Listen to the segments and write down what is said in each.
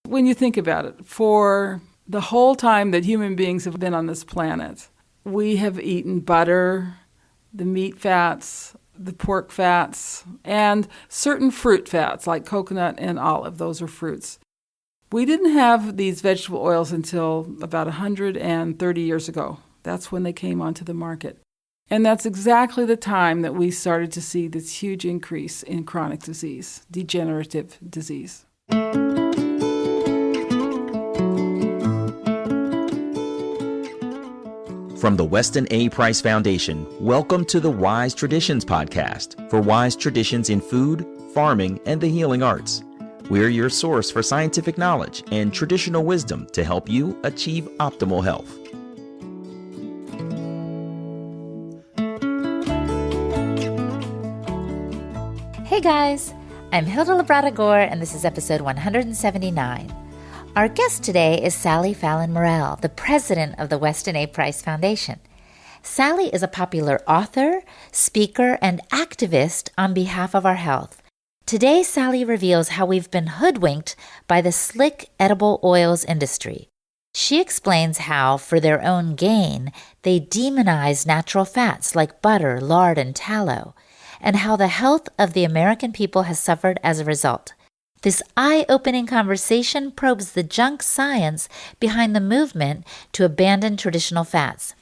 When you think about it, for the whole time that human beings have been on this planet, we have eaten butter, the meat fats, the pork fats, and certain fruit fats like coconut and olive. Those are fruits. We didn't have these vegetable oils until about 130 years ago. That's when they came onto the market. And that's exactly the time that we started to see this huge increase in chronic disease, degenerative disease. From the Weston A. Price Foundation, welcome to the Wise Traditions podcast for wise traditions in food, farming, and the healing arts. We're your source for scientific knowledge and traditional wisdom to help you achieve optimal health. Hey guys, I'm Hilda Labrada Gore, and this is episode 179. Our guest today is Fallon Morell, the president of the Weston A. Price Foundation. Sally is a popular author, speaker, and activist on behalf of our health. Today, Sally reveals how we've been hoodwinked by the slick edible oils industry. She explains how, for their own gain, they demonize natural fats like butter, lard, and tallow, and how the health of the American people has suffered as a result. This eye-opening conversation probes the junk science behind the movement to abandon traditional fats.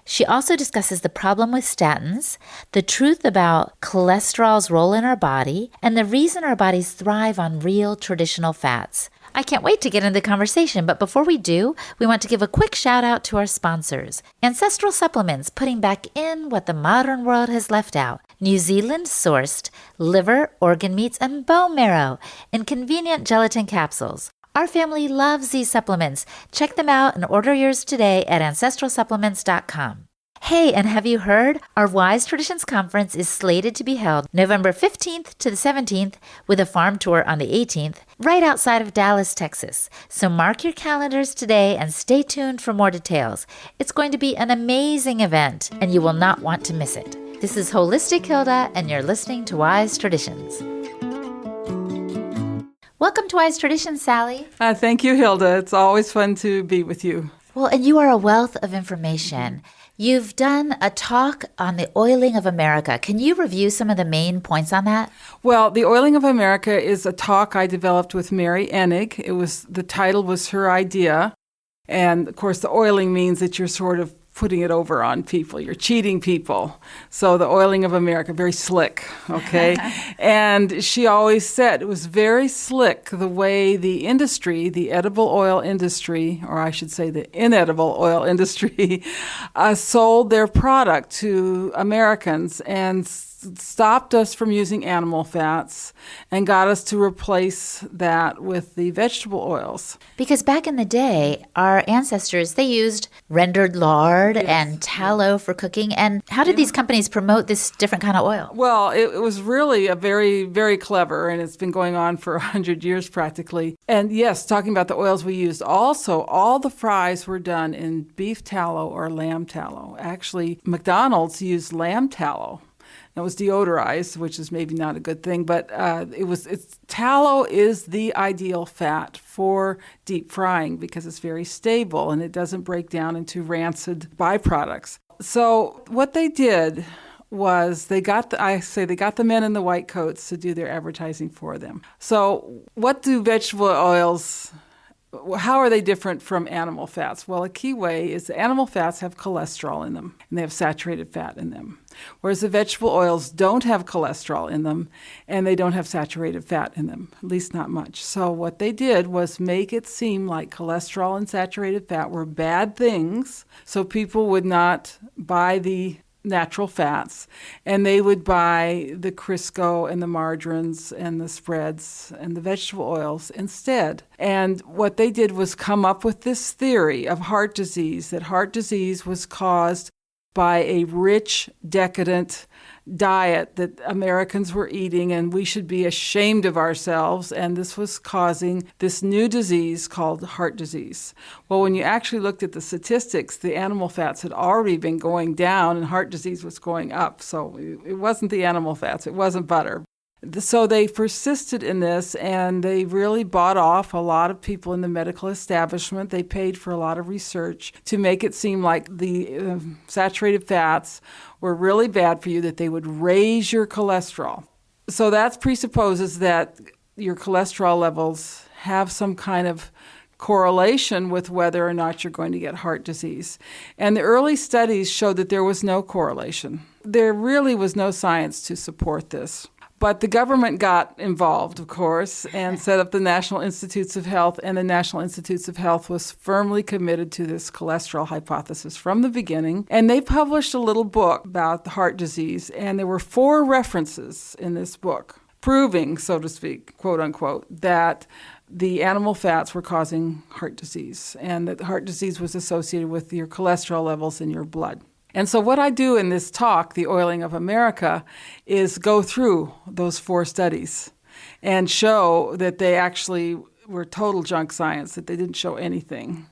She also discusses the problem with statins, the truth about cholesterol's role in our body, and the reason our bodies thrive on real traditional fats. I can't wait to get into the conversation, but before we do, we want to give a quick shout out to our sponsors. Ancestral Supplements, putting back in what the modern world has left out. New Zealand-sourced liver, organ meats, and bone marrow in convenient gelatin capsules. Our family loves these supplements. Check them out and order yours today at ancestralsupplements.com. Hey, and have you heard? Our Wise Traditions Conference is slated to be held November 15th to the 17th with a farm tour on the 18th, right outside of Dallas, Texas. So mark your calendars today and stay tuned for more details. It's going to be an amazing event, and you will not want to miss it. This is Holistic Hilda, and you're listening to Wise Traditions. Welcome to Wise Traditions, Sally. Thank you, Hilda. It's always fun to be with you. Well, and you are a wealth of information. You've done a talk on the oiling of America. Can you review some of the main points on that? Well, the oiling of America is a talk I developed with Mary Enig. The title was her idea. And of course, the oiling means that you're sort of putting it over on people. You're cheating people. So the oiling of America, very slick, okay? And she always said it was very slick the way the industry, the edible oil industry, or I should say the inedible oil industry, sold their product to Americans and stopped us from using animal fats and got us to replace that with the vegetable oils. Because back in the day, our ancestors, they used rendered lard and tallow for cooking. And how did these companies promote this different kind of oil? Well, it was really a very, very clever, and it's been going on for 100 years practically. And yes, talking about the oils we used, also all the fries were done in beef tallow or lamb tallow. Actually, McDonald's used lamb tallow. It was deodorized, which is maybe not a good thing, but tallow is the ideal fat for deep frying because it's very stable and it doesn't break down into rancid byproducts. So what they did was they got the men in the white coats to do their advertising for them. So what do vegetable oils? How are they different from animal fats? Well, a key way is the animal fats have cholesterol in them, and they have saturated fat in them, whereas the vegetable oils don't have cholesterol in them, and they don't have saturated fat in them, at least not much. So what they did was make it seem like cholesterol and saturated fat were bad things, so people would not buy the natural fats, and they would buy the Crisco and the margarines and the spreads and the vegetable oils instead. And what they did was come up with this theory of heart disease, that heart disease was caused by a rich, decadent diet that Americans were eating, and we should be ashamed of ourselves, and this was causing this new disease called heart disease. Well, when you actually looked at the statistics, the animal fats had already been going down and heart disease was going up, so it wasn't the animal fats, it wasn't butter. So they persisted in this, and they really bought off a lot of people in the medical establishment. They paid for a lot of research to make it seem like the saturated fats were really bad for you, that they would raise your cholesterol. So that presupposes that your cholesterol levels have some kind of correlation with whether or not you're going to get heart disease. And the early studies showed that there was no correlation. There really was no science to support this. But the government got involved, of course, and set up the National Institutes of Health, and the National Institutes of Health was firmly committed to this cholesterol hypothesis from the beginning. And they published a little book about heart disease, and there were 4 references in this book proving, so to speak, quote unquote, that the animal fats were causing heart disease, and that heart disease was associated with your cholesterol levels in your blood. And so what I do in this talk, The Oiling of America, is go through those 4 studies and show that they actually were total junk science, that they didn't show anything.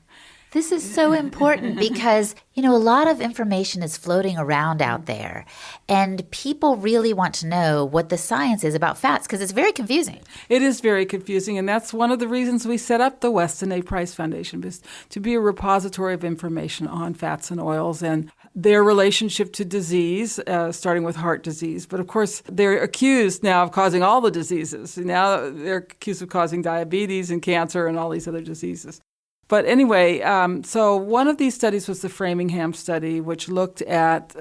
This is so important because, a lot of information is floating around out there, and people really want to know what the science is about fats because it's very confusing. It is very confusing, and that's one of the reasons we set up the Weston A. Price Foundation, is to be a repository of information on fats and oils and their relationship to disease, starting with heart disease. But of course, they're accused now of causing all the diseases. Now they're accused of causing diabetes and cancer and all these other diseases. But anyway, so one of these studies was the Framingham study, which looked at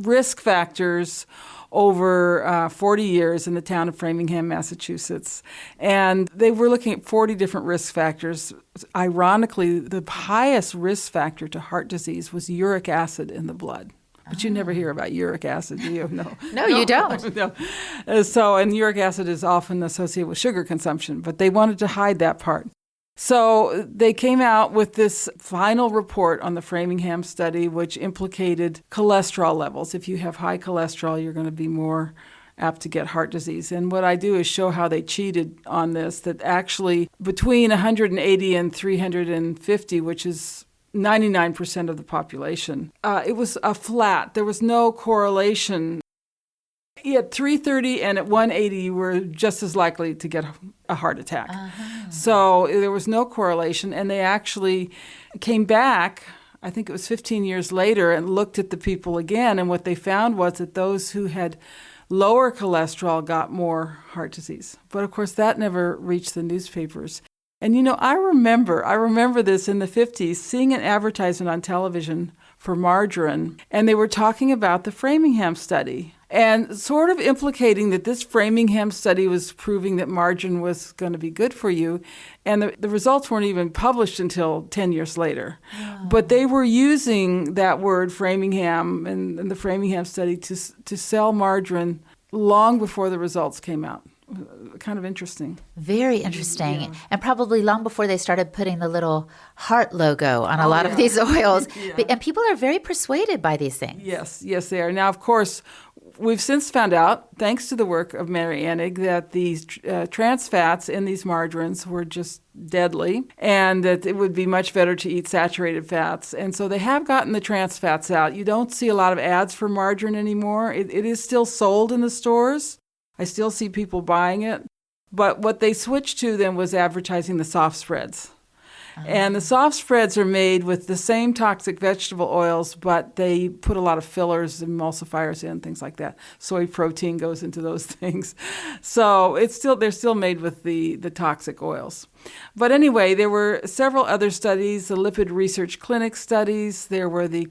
risk factors over 40 years in the town of Framingham, Massachusetts. And they were looking at 40 different risk factors. Ironically, the highest risk factor to heart disease was uric acid in the blood. But you never hear about uric acid, do you? No, you don't. No. And uric acid is often associated with sugar consumption, but they wanted to hide that part. So they came out with this final report on the Framingham study, which implicated cholesterol levels. If you have high cholesterol, you're going to be more apt to get heart disease. And what I do is show how they cheated on this, that actually between 180 and 350, which is 99% of the population, it was a flat. There was no correlation. At 330 and at 180, you were just as likely to get a heart attack. Uh-huh. So there was no correlation, and they actually came back, I think it was 15 years later, and looked at the people again, and what they found was that those who had lower cholesterol got more heart disease. But of course, that never reached the newspapers. And I remember this in the 50s, seeing an advertisement on television for margarine, and they were talking about the Framingham study, and sort of implicating that this Framingham study was proving that margarine was going to be good for you. And the results weren't even published until 10 years later. Wow. But they were using that word Framingham and the Framingham study to sell margarine long before the results came out. Kind of interesting. Very interesting. Yeah. And probably long before they started putting the little heart logo on a lot of these oils. Yeah. And people are very persuaded by these things. Yes, they are. Now, of course, we've since found out, thanks to the work of Mary Enig, that these trans fats in these margarines were just deadly, and that it would be much better to eat saturated fats. And so they have gotten the trans fats out. You don't see a lot of ads for margarine anymore. It is still sold in the stores. I still see people buying it. But what they switched to then was advertising the soft spreads. Uh-huh. And the soft spreads are made with the same toxic vegetable oils, but they put a lot of fillers, emulsifiers in, things like that. Soy protein goes into those things. So they're still made with the toxic oils. But anyway, there were several other studies, the Lipid Research Clinic studies, there were the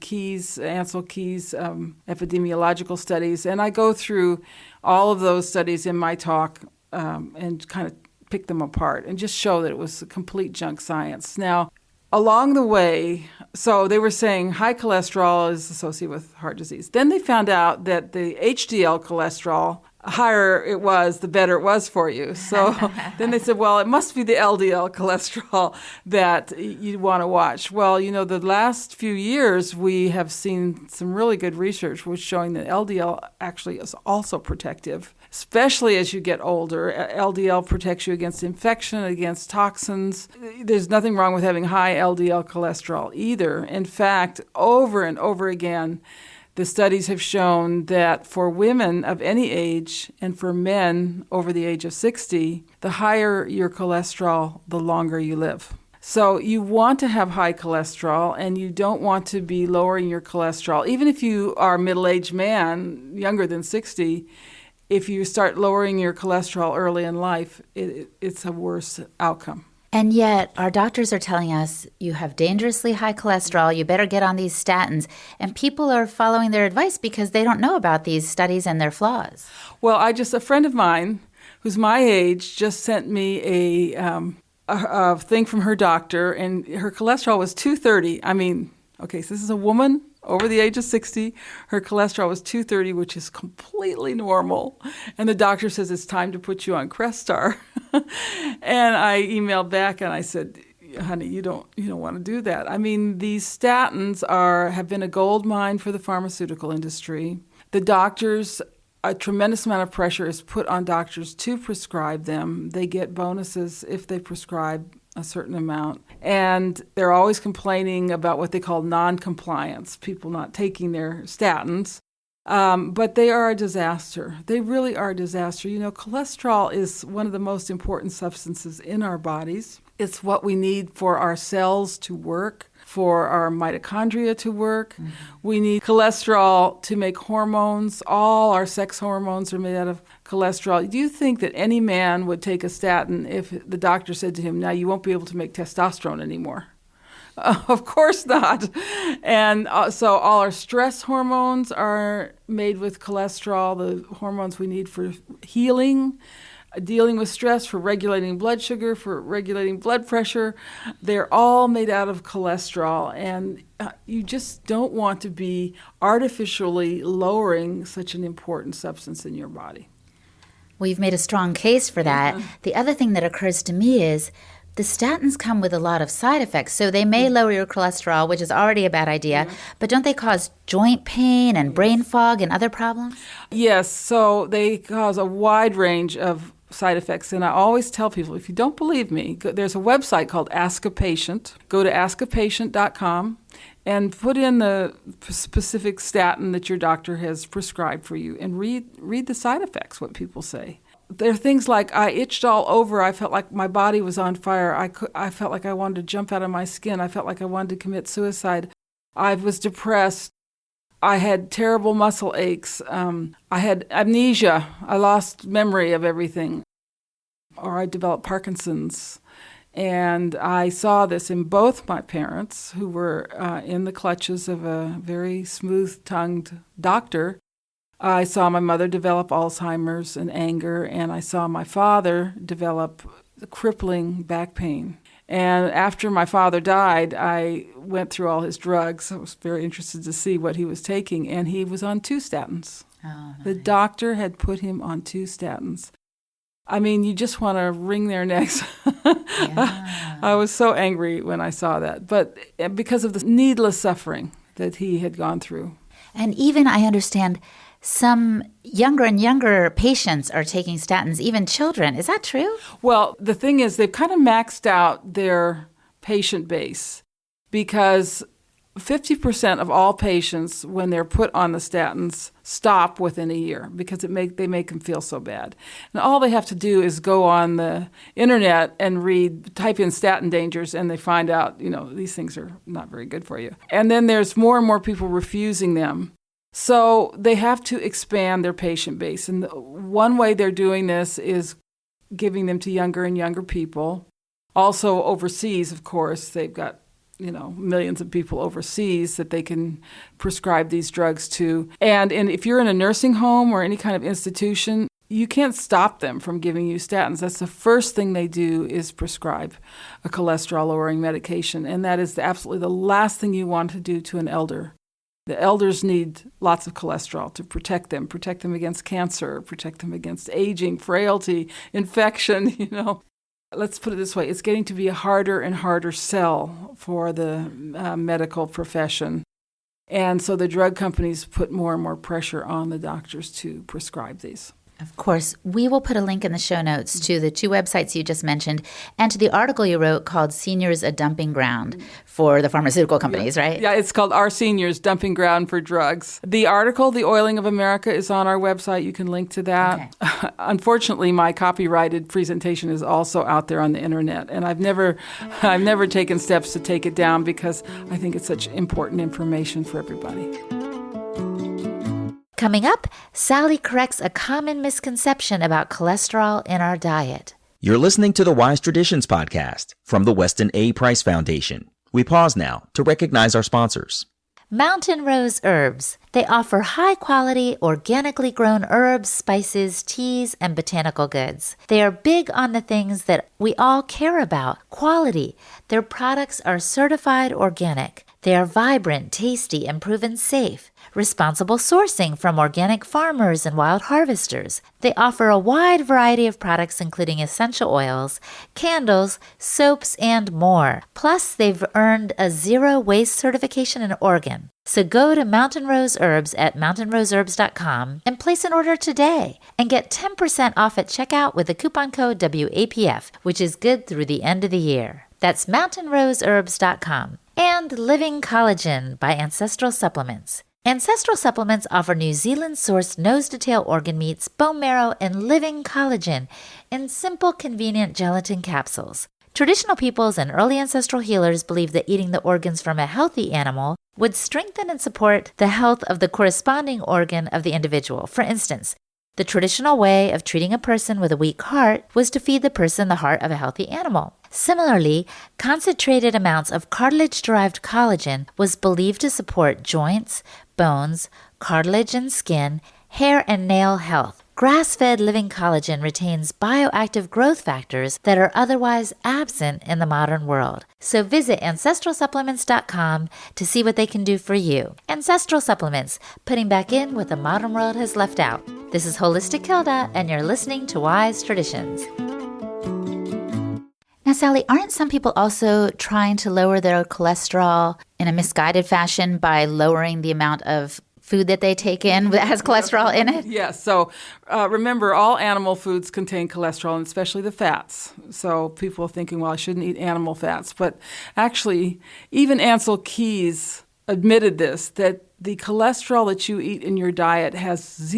Ansel Keys epidemiological studies, and I go through all of those studies in my talk and kind of pick them apart and just show that it was a complete junk science. Now, along the way, so they were saying high cholesterol is associated with heart disease. Then they found out that the HDL cholesterol, higher it was, the better it was for you. So then they said, well, it must be the LDL cholesterol that you want to watch. Well, the last few years we have seen some really good research which showing that LDL actually is also protective, especially as you get older. LDL protects you against infection, against toxins. There's nothing wrong with having high LDL cholesterol either. In fact, over and over again, The studies have shown that for women of any age and for men over the age of 60, the higher your cholesterol, the longer you live. So you want to have high cholesterol, and you don't want to be lowering your cholesterol. Even if you are a middle-aged man, younger than 60, if you start lowering your cholesterol early in life, it's a worse outcome. And yet, our doctors are telling us you have dangerously high cholesterol, you better get on these statins. And people are following their advice because they don't know about these studies and their flaws. Well, a friend of mine who's my age just sent me a thing from her doctor, and her cholesterol was 230. I mean, okay, so this is a woman over the age of 60. Her cholesterol was 230, which is completely normal. And the doctor says it's time to put you on Crestar. And I emailed back and I said, honey, you don't want to do that. I mean, these statins have been a gold mine for the pharmaceutical industry. The doctors, a tremendous amount of pressure is put on doctors to prescribe them. They get bonuses if they prescribe a certain amount. And they're always complaining about what they call non-compliance, people not taking their statins. But they are a disaster. They really are a disaster. You know, cholesterol is one of the most important substances in our bodies. It's what we need for our cells to work, for our mitochondria to work. Mm-hmm. We need cholesterol to make hormones. All our sex hormones are made out of cholesterol. Do you think that any man would take a statin if the doctor said to him, now you won't be able to make testosterone anymore? Of course not. And so all our stress hormones are made with cholesterol, the hormones we need for healing, dealing with stress, for regulating blood sugar, for regulating blood pressure. They're all made out of cholesterol. And you just don't want to be artificially lowering such an important substance in your body. Well, you've made a strong case for that. Yeah. The other thing that occurs to me is the statins come with a lot of side effects. So they may lower your cholesterol, which is already a bad idea, but don't they cause joint pain and brain fog and other problems? Yes, so they cause a wide range of side effects. And I always tell people, if you don't believe me, there's a website called Ask a Patient. Go to askapatient.com and put in the specific statin that your doctor has prescribed for you and read the side effects, what people say. There are things like I itched all over. I felt like my body was on fire. I felt like I wanted to jump out of my skin. I felt like I wanted to commit suicide. I was depressed. I had terrible muscle aches. I had amnesia. I lost memory of everything. Or I developed Parkinson's. And I saw this in both my parents, who were in the clutches of a very smooth-tongued doctor. I saw my mother develop Alzheimer's and anger, and I saw my father develop crippling back pain. And after my father died, I went through all his drugs. I was very interested to see what he was taking, and he was on 2 statins. Oh, nice. The doctor had put him on 2 statins. I mean, you just want to wring their necks. Yeah. I was so angry when I saw that, but because of the needless suffering that he had gone through. And even, I understand, some younger and younger patients are taking statins, even children. Is that true? Well, the thing is, they've kind of maxed out their patient base because 50% of all patients, when they're put on the statins, stop within a year because they make them feel so bad. And all they have to do is go on the internet and type in statin dangers, and they find out, these things are not very good for you. And then there's more and more people refusing them. So they have to expand their patient base. And one way they're doing this is giving them to younger and younger people. Also overseas, of course, they've got millions of people overseas that they can prescribe these drugs to. And if you're in a nursing home or any kind of institution, you can't stop them from giving you statins. That's the first thing they do is prescribe a cholesterol-lowering medication. And that is absolutely the last thing you want to do to an elder. The elders need lots of cholesterol to protect them against cancer, protect them against aging, frailty, infection, Let's put it this way. It's getting to be a harder and harder sell for the medical profession. And so the drug companies put more and more pressure on the doctors to prescribe these. Of course, we will put a link in the show notes to the 2 websites you just mentioned and to the article you wrote called Seniors a Dumping Ground for the pharmaceutical companies, right? Yeah, it's called Our Seniors Dumping Ground for Drugs. The article, The Oiling of America, is on our website. You can link to that. Okay. Unfortunately, my copyrighted presentation is also out there on the internet, and I've never taken steps to take it down because I think it's such important information for everybody. Coming up, Sally corrects a common misconception about cholesterol in our diet. You're listening to the Wise Traditions podcast from the Weston A. Price Foundation. We pause now to recognize our sponsors. Mountain Rose Herbs. They offer high-quality, organically grown herbs, spices, teas, and botanical goods. They are big on the things that we all care about, quality. Their products are certified organic. They are vibrant, tasty, and proven safe. Responsible sourcing from organic farmers and wild harvesters. They offer a wide variety of products including essential oils, candles, soaps, and more. Plus, they've earned a zero waste certification in Oregon. So go to Mountain Rose Herbs at mountainroseherbs.com and place an order today and get 10% off at checkout with the coupon code WAPF, which is good through the end of the year. That's mountainroseherbs.com. And Living Collagen by Ancestral Supplements. Ancestral Supplements offer New Zealand-sourced nose-to-tail organ meats, bone marrow, and living collagen in simple, convenient gelatin capsules. Traditional peoples and early ancestral healers believed that eating the organs from a healthy animal would strengthen and support the health of the corresponding organ of the individual. For instance, the traditional way of treating a person with a weak heart was to feed the person the heart of a healthy animal. Similarly, concentrated amounts of cartilage-derived collagen was believed to support joints, bones, cartilage and skin, hair and nail health. Grass-fed living collagen retains bioactive growth factors that are otherwise absent in the modern world. So visit ancestralsupplements.com to see what they can do for you. Ancestral Supplements, putting back in what the modern world has left out. This is Holistic Hilda, and you're listening to Wise Traditions. Now, Sally, aren't some people also trying to lower their cholesterol in a misguided fashion by lowering the amount of food that they take in that has cholesterol in it? Yes. So remember, all animal foods contain cholesterol, and especially the fats. So people are thinking, well, I shouldn't eat animal fats. But actually, even Ansel Keys admitted this, that the cholesterol that you eat in your diet has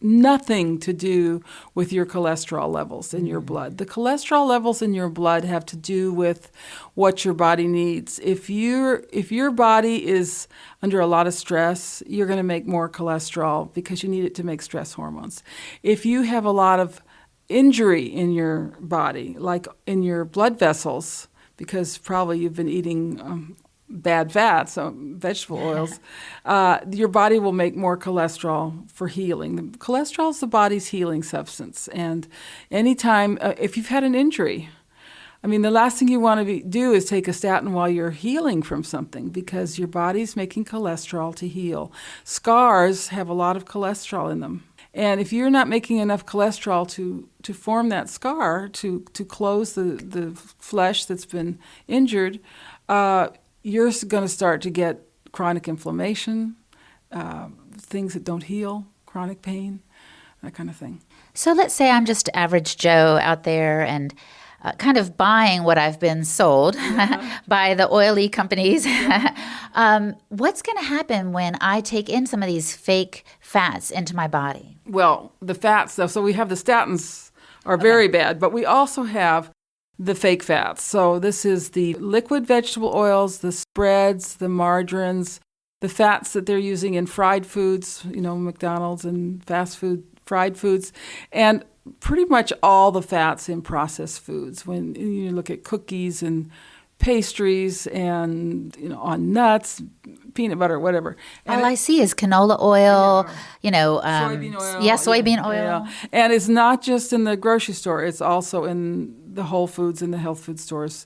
nothing to do with your cholesterol levels in your blood. The cholesterol levels in your blood have to do with what your body needs. If your body is under a lot of stress, you're going to make more cholesterol because you need it to make stress hormones. If you have a lot of injury in your body, like in your blood vessels, because probably you've been eating bad fats, so vegetable oils, your body will make more cholesterol for healing. The cholesterol is the body's healing substance. And anytime, if you've had an injury, the last thing you want to do is take a statin while you're healing from something, because your body's making cholesterol to heal. Scars have a lot of cholesterol in them. And if you're not making enough cholesterol to form that scar, to close the flesh that's been injured, you're going to start to get chronic inflammation, things that don't heal, chronic pain, that kind of thing. So let's say I'm just average Joe out there and kind of buying what I've been sold by the oily companies. What's going to happen when I take in some of these fake fats into my body? Well, the fats, so we have the statins are very bad, but we also have the fake fats. So this is the liquid vegetable oils, the spreads, the margarines, the fats that they're using in fried foods, McDonald's and fast food fried foods, and pretty much all the fats in processed foods. When you look at cookies and pastries and, on nuts, peanut butter, whatever. And all I see is canola oil, soybean oil. Yeah, soybean oil. Yeah. And it's not just in the grocery store. It's also in the Whole Foods and the health food stores.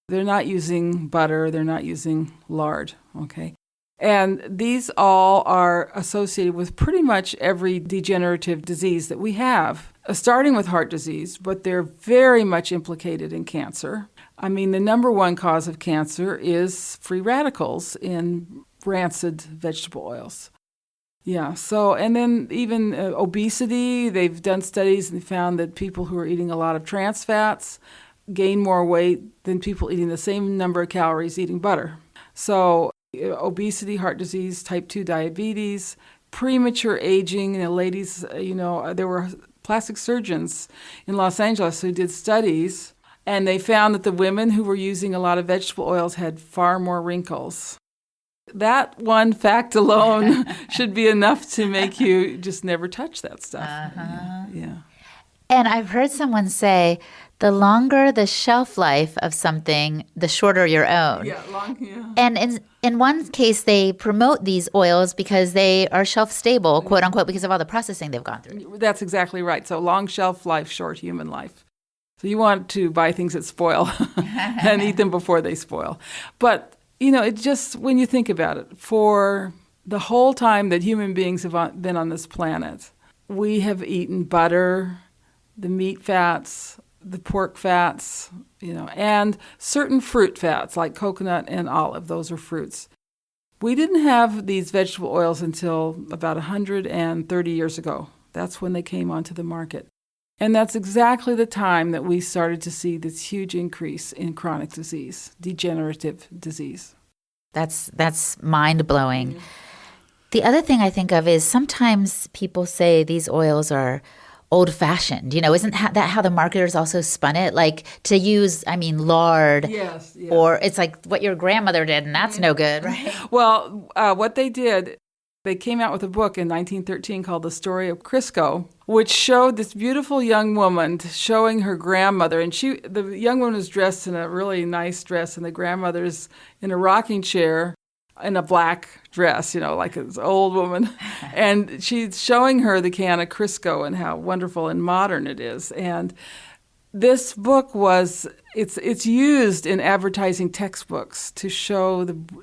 They're not using butter. They're not using lard, okay? And these all are associated with pretty much every degenerative disease that we have, starting with heart disease, but they're very much implicated in cancer. The number one cause of cancer is free radicals in rancid vegetable oils. Yeah. So, and then even obesity, they've done studies and found that people who are eating a lot of trans fats gain more weight than people eating the same number of calories eating butter. So, obesity, heart disease, type 2 diabetes, premature aging. Ladies, there were plastic surgeons in Los Angeles who did studies, and they found that the women who were using a lot of vegetable oils had far more wrinkles. That one fact alone should be enough to make you just never touch that stuff. Yeah. And I've heard someone say the longer the shelf life of something, the shorter your own. Yeah. And in one case, they promote these oils because they are shelf stable, quote unquote, because of all the processing they've gone through. That's exactly right. So long shelf life, short human life. So you want to buy things that spoil and eat them before they spoil. But it just, when you think about it, for the whole time that human beings have been on this planet, we have eaten butter, the meat fats, the pork fats, and certain fruit fats like coconut and olive. Those are fruits. We didn't have these vegetable oils until about 130 years ago. That's when they came onto the market. And that's exactly the time that we started to see this huge increase in chronic disease, degenerative disease. That's mind-blowing. Mm-hmm. The other thing I think of is sometimes people say these oils are old-fashioned. Isn't that how the marketers also spun it? Like to use, lard. Yes. Or it's like what your grandmother did, and that's no good, right? Well, what they did, they came out with a book in 1913 called The Story of Crisco, which showed this beautiful young woman showing her grandmother. And the young woman was dressed in a really nice dress, and the grandmother's in a rocking chair in a black dress, like this old woman. And she's showing her the can of Crisco and how wonderful and modern it is. And this book it's used in advertising textbooks to show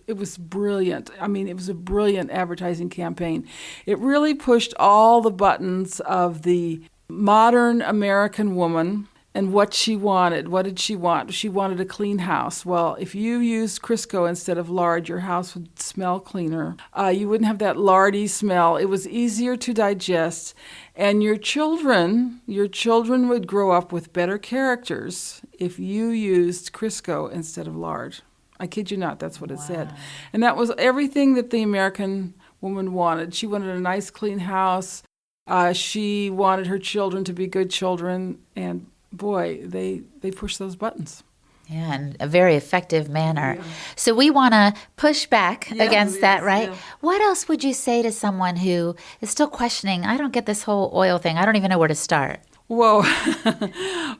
it was brilliant. It was a brilliant advertising campaign. It really pushed all the buttons of the modern American woman and what she wanted. What did she want? She wanted a clean house. Well, if you used Crisco instead of lard, your house would smell cleaner. You wouldn't have that lardy smell. It was easier to digest. And your children would grow up with better characters if you used Crisco instead of lard. I kid you not, that's what it said. And that was everything that the American woman wanted. She wanted a nice, clean house. She wanted her children to be good children. And boy, they push those buttons. Yeah, in a very effective manner. Yeah. So we want to push back against that, right? Yeah. What else would you say to someone who is still questioning, I don't get this whole oil thing, I don't even know where to start? Whoa.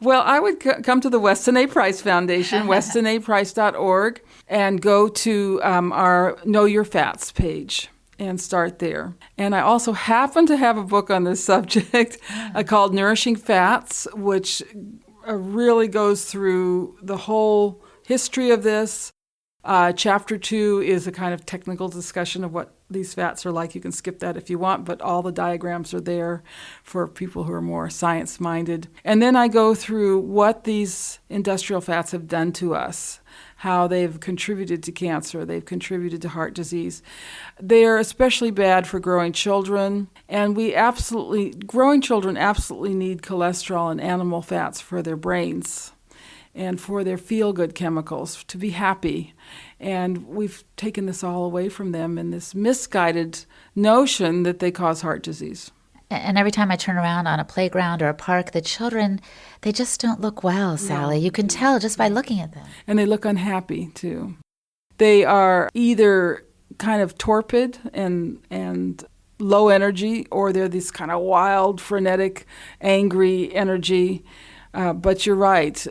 Well, I would come to the Weston A. Price Foundation, westonaprice.org, and go to our Know Your Fats page and start there. And I also happen to have a book on this subject called Nourishing Fats, which really goes through the whole history of this. Chapter 2 is a kind of technical discussion of what these fats are like. You can skip that if you want, but all the diagrams are there for people who are more science-minded. And then I go through what these industrial fats have done to us, how they've contributed to cancer, they've contributed to heart disease. They're especially bad for growing children, and growing children absolutely need cholesterol and animal fats for their brains and for their feel-good chemicals to be happy. And we've taken this all away from them in this misguided notion that they cause heart disease. And every time I turn around on a playground or a park, the children, they just don't look well, Sally. You can tell just by looking at them. And they look unhappy, too. They are either kind of torpid and low energy, or they're this kind of wild, frenetic, angry energy. But you're right.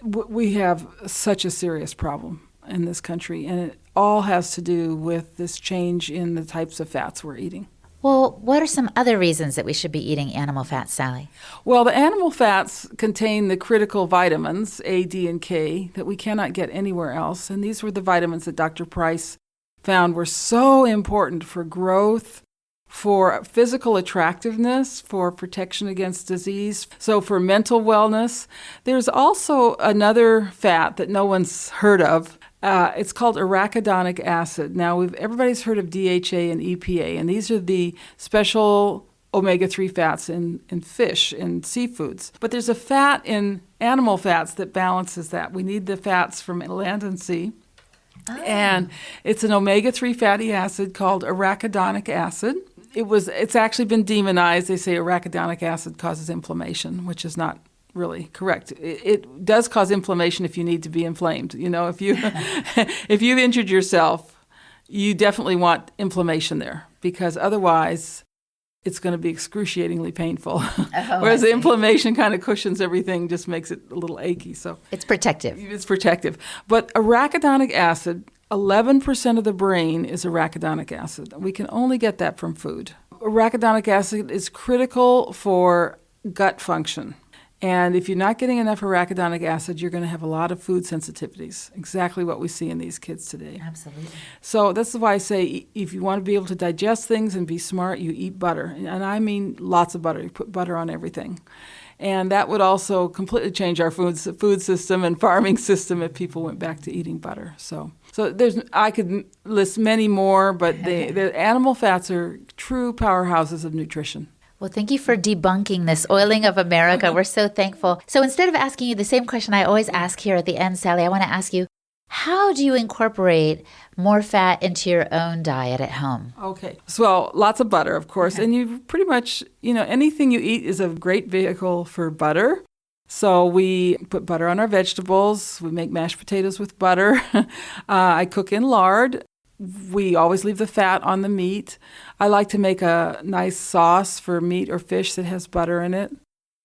We have such a serious problem in this country, and it all has to do with this change in the types of fats we're eating. Well, what are some other reasons that we should be eating animal fats, Sally? Well, the animal fats contain the critical vitamins, A, D, and K, that we cannot get anywhere else. And these were the vitamins that Dr. Price found were so important for growth, for physical attractiveness, for protection against disease, so for mental wellness. There's also another fat that no one's heard of It's called arachidonic acid. Now, everybody's heard of DHA and EPA, and these are the special omega-3 fats in fish and seafoods. But there's a fat in animal fats that balances that. We need the fats from land and sea. Oh. And it's an omega-3 fatty acid called arachidonic acid. It's actually been demonized. They say arachidonic acid causes inflammation, which is not really correct. It does cause inflammation if you need to be inflamed. If you've injured yourself, you definitely want inflammation there, because otherwise it's going to be excruciatingly painful. Whereas the inflammation kind of cushions everything, just makes it a little achy. So it's protective. It's protective. But arachidonic acid, 11% of the brain is arachidonic acid. We can only get that from food. Arachidonic acid is critical for gut function. And if you're not getting enough arachidonic acid, you're going to have a lot of food sensitivities, exactly what we see in these kids today. Absolutely. So that's why I say if you want to be able to digest things and be smart, you eat butter. And I mean lots of butter. You put butter on everything. And that would also completely change our food system and farming system if people went back to eating butter. So I could list many more, but the animal fats are true powerhouses of nutrition. Well, thank you for debunking this oiling of America. We're so thankful. So instead of asking you the same question I always ask here at the end, Sally, I want to ask you, how do you incorporate more fat into your own diet at home? Okay. So lots of butter, of course. Okay. And you pretty much, anything you eat is a great vehicle for butter. So we put butter on our vegetables. We make mashed potatoes with butter. I cook in lard. We always leave the fat on the meat. I like to make a nice sauce for meat or fish that has butter in it.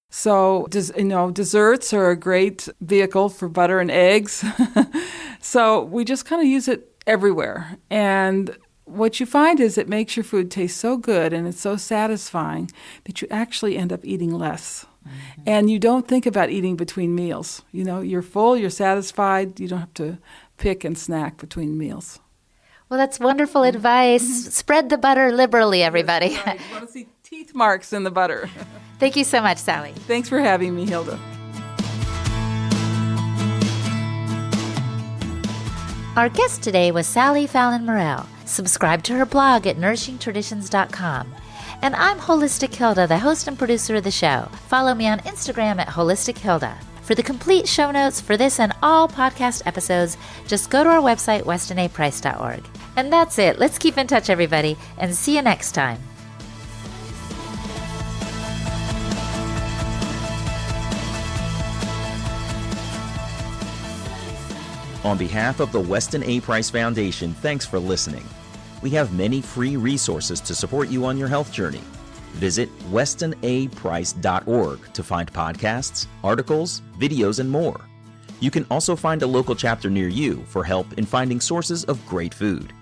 So, desserts are a great vehicle for butter and eggs. So we just kind of use it everywhere. And what you find is it makes your food taste so good and it's so satisfying that you actually end up eating less. Mm-hmm. And you don't think about eating between meals. You're full, you're satisfied, you don't have to pick and snack between meals. Well, that's wonderful advice. Spread the butter liberally, everybody. That's right. You want to see teeth marks in the butter. Thank you so much, Sally. Thanks for having me, Hilda. Our guest today was Sally Fallon Morell. Subscribe to her blog at nourishingtraditions.com. And I'm Holistic Hilda, the host and producer of the show. Follow me on Instagram at Holistic Hilda. For the complete show notes for this and all podcast episodes, just go to our website, westanaprice.org. And that's it. Let's keep in touch, everybody, and see you next time. On behalf of the Weston A. Price Foundation, thanks for listening. We have many free resources to support you on your health journey. Visit westanaprice.org to find podcasts, articles, videos, and more. You can also find a local chapter near you for help in finding sources of great food.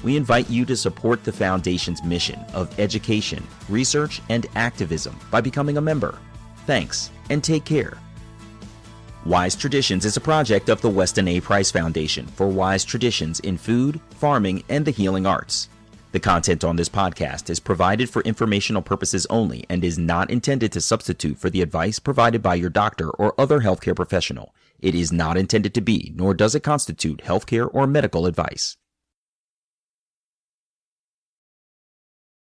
We invite you to support the Foundation's mission of education, research, and activism by becoming a member. Thanks, and take care. Wise Traditions is a project of the Weston A. Price Foundation for wise traditions in food, farming, and the healing arts. The content on this podcast is provided for informational purposes only and is not intended to substitute for the advice provided by your doctor or other healthcare professional. It is not intended to be, nor does it constitute healthcare or medical advice.